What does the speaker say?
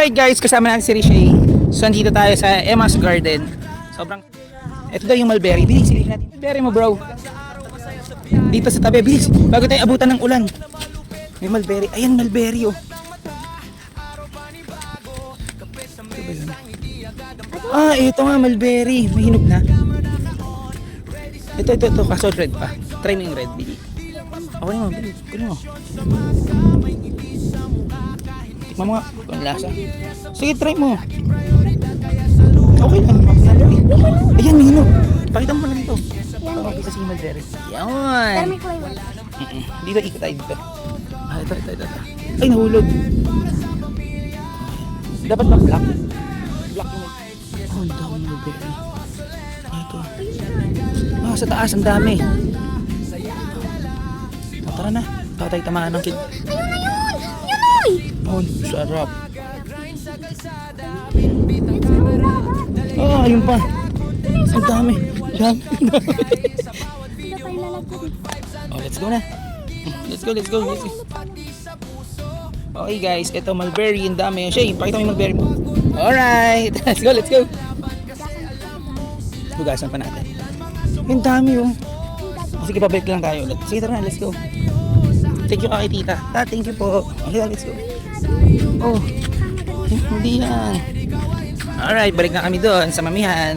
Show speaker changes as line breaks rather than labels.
Alright guys, kasama natin si Rishi. So nandito tayo sa Emma's Garden. Sobrang... Ito daw yung mulberry. Bilis, silipin natin. Mulberry mo bro. Dito sa tabi, bilis. Bago tayo abutan ng ulan. May mulberry. Ayan, mulberry oh. Ah, ito nga, mulberry. Mahinog na. Ito. Kaso red pa. Try mo yung red, bili. Okay mo, bili. Kunin mo. Tikman mo nga. Kung lasa. Sige, try mo. Okay lang. Ayan, mahinog. Pakita mo lang ito. Para makita si mulberry. Yan.
Dami flavor.
Dito, ikot tayo dito. Ah, ito. Ay, nahulog. Dapat ba black? Black yung... Oh, ang dami mulberry. Ito. Ah, sa taas, ang dami. Oh, tara na. Tatay tamaan ng kid.
Ayun!
Oh, sarap. Ah, ayun pa. Ang dami. Oh, let's go na. Let's go. Okay guys, ito mulberry, ang dami. Shay, pakita mo yung mulberry mo. Alright, let's go. Hugasan pa natin. Ang dami oh. Sige, pabalik lang tayo ulit. Sige, tara na, let's go. Thank you kay tita. Thank you po. Okay, let's go. Oh, hindi yan. Alright, balik na kami doon sa mamihan.